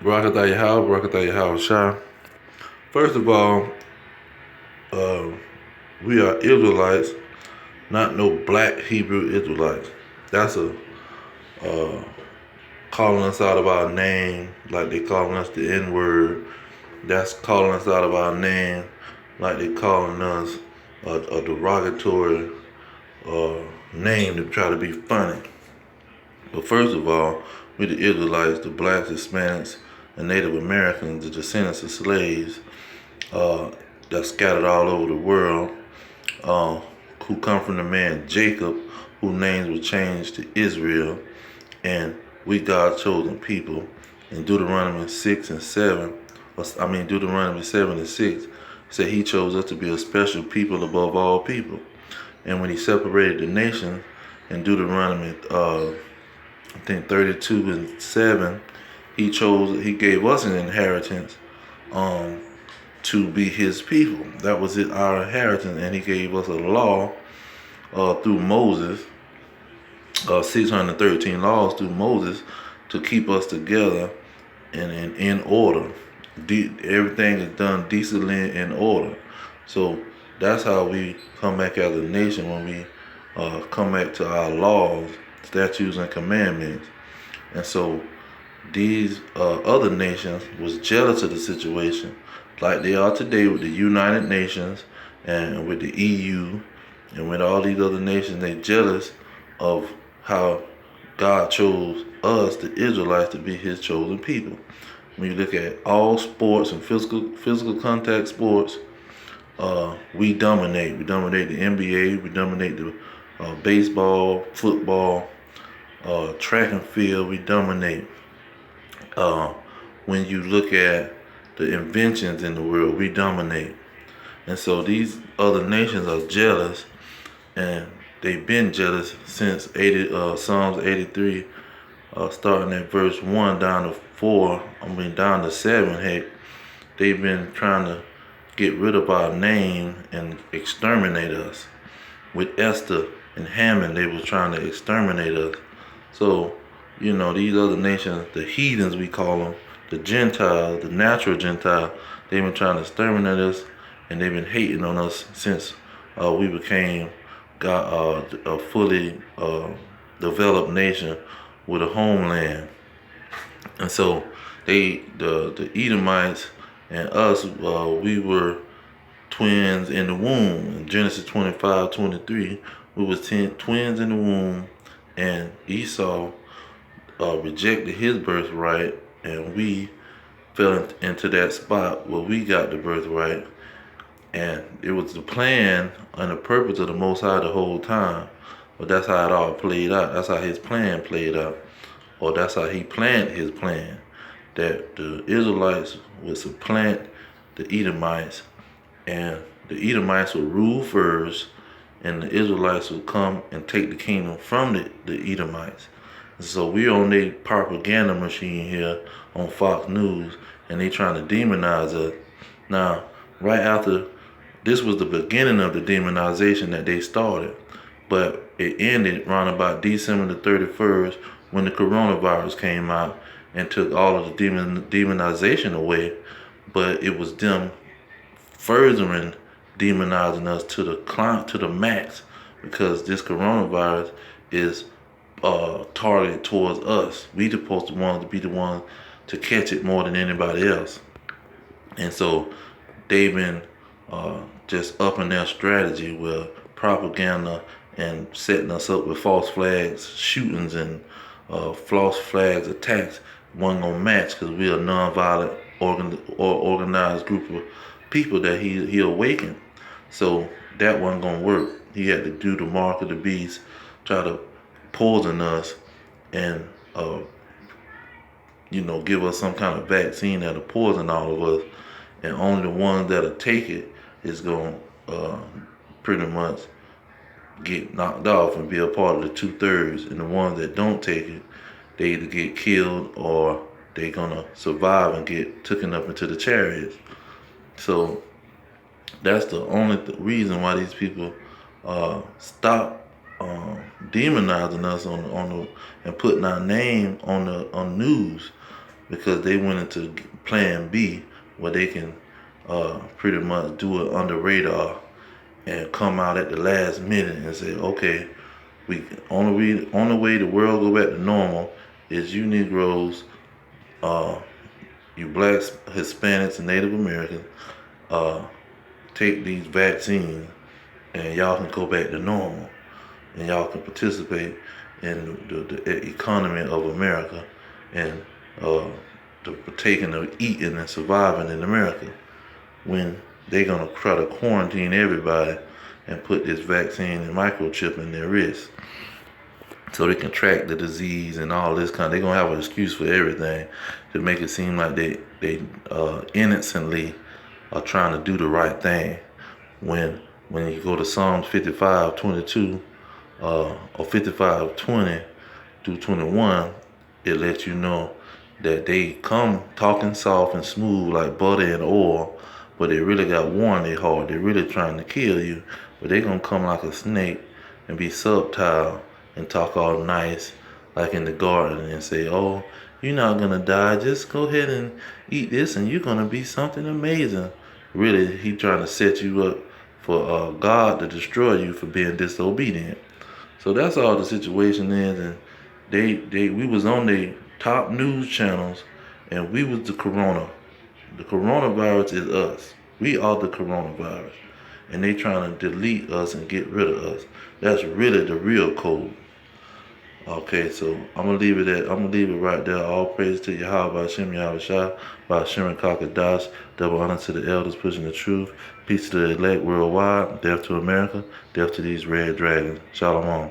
Barakatah Shah. First of all, uh, we are Israelites, not no black Hebrew Israelites. That's a uh, calling us out of our name, like they calling us the N-word. That's calling us out of our name, like they calling us a derogatory name to try to be funny. But first of all, we the Israelites, the blacks, Hispanics, and Native Americans, the descendants of slaves, uh, that's scattered all over the world, uh, who come from the man Jacob, whose names were changed to Israel, and we God's chosen people. In Deuteronomy 6 and 7, Deuteronomy 7 and 6, said he chose us to be a special people above all people. And when he separated the nations in Deuteronomy, I think 32 and 7, he gave us an inheritance um, to be his people. That was our inheritance, and he gave us a law through Moses, 613 laws through Moses to keep us together and in order. Everything is done decently in order. So that's how we come back as a nation when we come back to our laws, statutes, and commandments. And so these other nations was jealous of the situation, like they are today with the United Nations and with the EU and with all these other nations. They jealous of how God chose us, the Israelites, to be his chosen people. When you look at all sports and physical contact sports, we dominate. We dominate the NBA. We dominate the baseball, football, track and field. We dominate. Uh, when you look at the inventions in the world, we dominate. And so these other nations are jealous, and they've been jealous since Psalms 83, starting at verse 1 down to 7. Heck, they've been trying to get rid of our name and exterminate us. With Esther and Haman, they was trying to exterminate us. So, these other nations, the heathens we call them, the Gentiles, the natural Gentile, they've been trying to exterminate us, and they've been hating on us since we became a fully developed nation with a homeland. And so the Edomites and us, we were twins in the womb. In Genesis 25:23, we was twins in the womb, and Esau rejected his birthright, and we fell into that spot where we got the birthright. And it was the plan and the purpose of the Most High the whole time. But that's how it all played out. That's how his plan played out. Or that's how he planned his plan. That the Israelites would supplant the Edomites, and the Edomites would rule first, and the Israelites would come and take the kingdom from the Edomites. So we're on their propaganda machine here on Fox News, and they trying to demonize us. Now, right after, this was the beginning of the demonization that they started, but it ended around about December the 31st when the coronavirus came out and took all of the demonization away. But it was them furthering demonizing us to the max, because this coronavirus is targeted towards us. We supposed to want to be the ones to catch it more than anybody else. And so they've been just upping their strategy with propaganda and setting us up with false flags shootings and false flags attacks. One gonna match, because we're a non-violent organized group of people that he awakened. So that wasn't gonna work. He had to do the mark of the beast, try to poison us, and give us some kind of vaccine that'll poison all of us, and only the ones that'll take it is gonna pretty much get knocked off and be a part of the 2/3, and the ones that don't take it, they either get killed or they gonna survive and get taken up into the chariots. So that's the only reason why these people stop demonizing us and putting our name on news. because they went into plan B where they can pretty much do it under radar and come out at the last minute and say, okay, we only way the world go back to normal is you Negroes, you blacks, Hispanics, and Native Americans take these vaccines, and y'all can go back to normal, and y'all can participate in the economy of America and the partaking of eating and surviving in America. When they're gonna try to quarantine everybody and put this vaccine and microchip in their wrist so they can track the disease and all this kind. They're gonna have an excuse for everything to make it seem like they innocently are trying to do the right thing. When you go to Psalms 55:22 or 55:20 through 21, it lets you know that they come talking soft and smooth like butter and oil, but they really got war in their heart. They're really trying to kill you, but they gonna come like a snake and be subtle and talk all nice like in the garden and say, oh, you're not gonna die, just go ahead and eat this and you're gonna be something amazing. Really, he trying to set you up for God to destroy you for being disobedient. So that's all the situation is, and we was on the top news channels, and we was the corona. The coronavirus is us. We are the coronavirus, and they trying to delete us and get rid of us. That's really the real code. Okay, so I'm gonna leave it right there. All praise to Yahweh, Hashem, Yahweh Shah, by Hashem Kakadash. Double honor to the elders pushing the truth. Peace to the elect worldwide. Death to America. Death to these red dragons. Shalom.